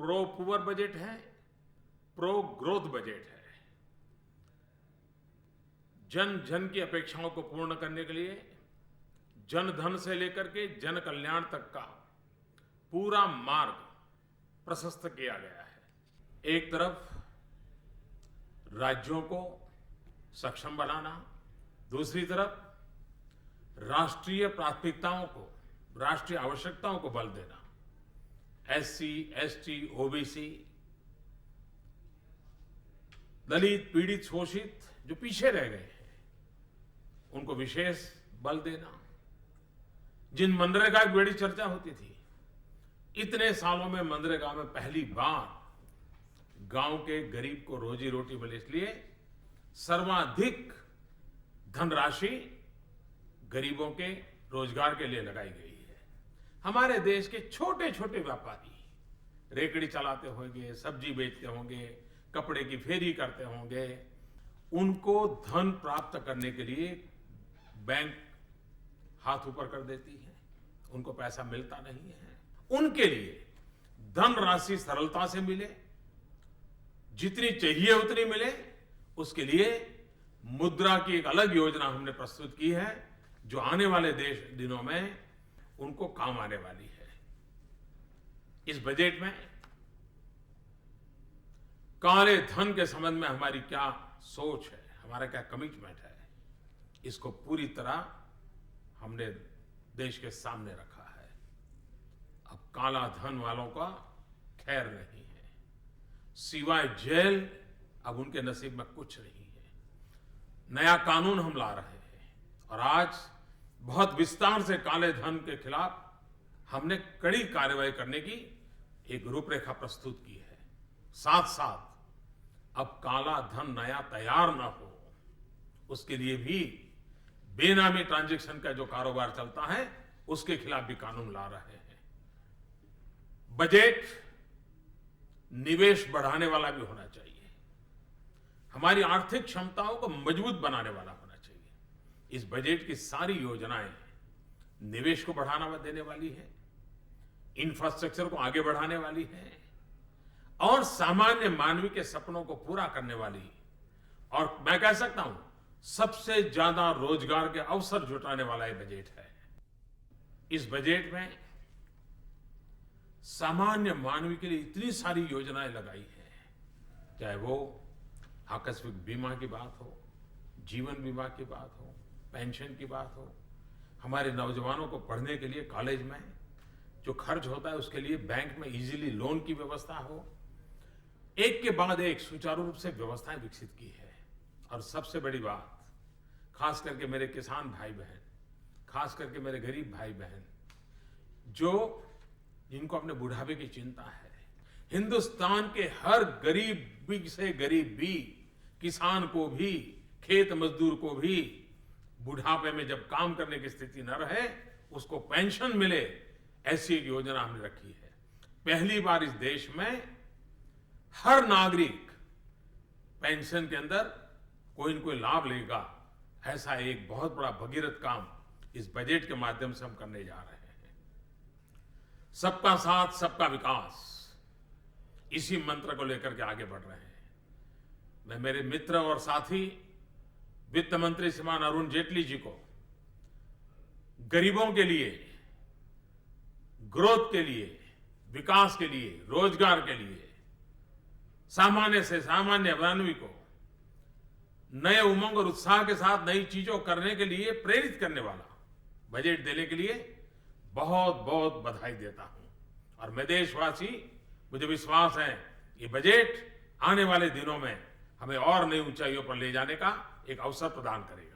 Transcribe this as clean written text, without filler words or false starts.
Pro poor budget है, pro growth budget है। जन जन की अपेक्षाओं को पूर्ण करने के लिए जन धन से लेकर के जन कल्याण तक का पूरा मार्ग प्रशस्त किया गया है। एक तरफ राज्यों को सक्षम बनाना, दूसरी तरफ राष्ट्रीय प्राथमिकताओं को, राष्ट्रीय आवश्यकताओं को बल देना। एससी, एसटी, ओबीसी, दलित, पीड़ित, शोषित जो पीछे रह गए हैं, उनको विशेष बल देना। जिन मनरेगा की बड़ी चर्चा होती थी, इतने सालों में मनरेगा में पहली बार गांव के गरीब को रोजी रोटी मिले, इसलिए सर्वाधिक धनराशि गरीबों के रोजगार के लिए लगाई गई है। हमारे देश के छोटे छोटे व्यापारी रेकड़ी चलाते होंगे, सब्जी बेचते होंगे, कपड़े की फेरी करते होंगे, उनको धन प्राप्त करने के लिए बैंक हाथ ऊपर कर देती है, उनको पैसा मिलता नहीं है। उनके लिए धन राशि सरलता से मिले, जितनी चाहिए उतनी मिले, उसके लिए मुद्रा की एक अलग योजना हमने प्रस्तुत की है, जो आने वाले दिनों में उनको काम आने वाली है। इस बजट में काले धन के संबंध में हमारी क्या सोच है, हमारा क्या कमिटमेंट है, इसको पूरी तरह हमने देश के सामने रखा है। अब काला धन वालों का खैर नहीं है, सिवाय जेल अब उनके नसीब में कुछ नहीं है। नया कानून हम ला रहे हैं और आज बहुत विस्तार से काले धन के खिलाफ हमने कड़ी कार्रवाई करने की एक रूपरेखा प्रस्तुत की है। साथ साथ अब काला धन नया तैयार ना हो, उसके लिए भी बेनामी ट्रांजैक्शन का जो कारोबार चलता है, उसके खिलाफ भी कानून ला रहे हैं। बजट निवेश बढ़ाने वाला भी होना चाहिए, हमारी आर्थिक क्षमताओं को मजबूत बनाने वाला होना चाहिए। इस बजट की सारी योजनाएं निवेश को बढ़ावा देने वाली है, इंफ्रास्ट्रक्चर को आगे बढ़ाने वाली है और सामान्य मानवी के सपनों को पूरा करने वाली, और मैं कह सकता हूं सबसे ज्यादा रोजगार के अवसर जुटाने वाला ये बजट है। इस बजट में सामान्य मानवी के लिए इतनी सारी योजनाएं लगाई हैं, चाहे वो आकस्मिक बीमा की बात हो, जीवन बीमा की बात हो, पेंशन की बात हो, हमारे नौजवानों को पढ़ने के लिए कॉलेज में जो खर्च होता है उसके लिए बैंक में इजीली लोन की व्यवस्था हो। एक के बाद एक सुचारू रूप से व्यवस्थाएं विकसित की है। और सबसे बड़ी बात, खास करके मेरे किसान भाई बहन, खास करके मेरे गरीब भाई बहन, जिनको अपने बुढ़ापे की चिंता है, हिंदुस्तान के हर गरीब से गरीब भी, किसान को भी, खेत मजदूर को भी बुढ़ापे में जब काम करने की स्थिति न रहे, उसको पेंशन मिले, ऐसी एक योजना हमने रखी है। पहली बार इस देश में हर नागरिक पेंशन के अंदर कोई न कोई लाभ लेगा, ऐसा एक बहुत बड़ा भगीरथ काम इस बजट के माध्यम से हम करने जा रहे हैं। सबका साथ, सबका विकास, इसी मंत्र को लेकर के आगे बढ़ रहे हैं। मैं मेरे मित्र और साथी वित्त मंत्री श्रीमान अरुण जेटली जी को गरीबों के लिए, ग्रोथ के लिए, विकास के लिए, रोजगार के लिए, सामान्य से सामान्य मानवी को नए उमंग और उत्साह के साथ नई चीजों करने के लिए प्रेरित करने वाला बजट देने के लिए बहुत बहुत बधाई देता हूं। और मैं देशवासी, मुझे विश्वास है ये बजट आने वाले दिनों में हमें और नई ऊंचाइयों पर ले जाने का एक अवसर प्रदान करेगा।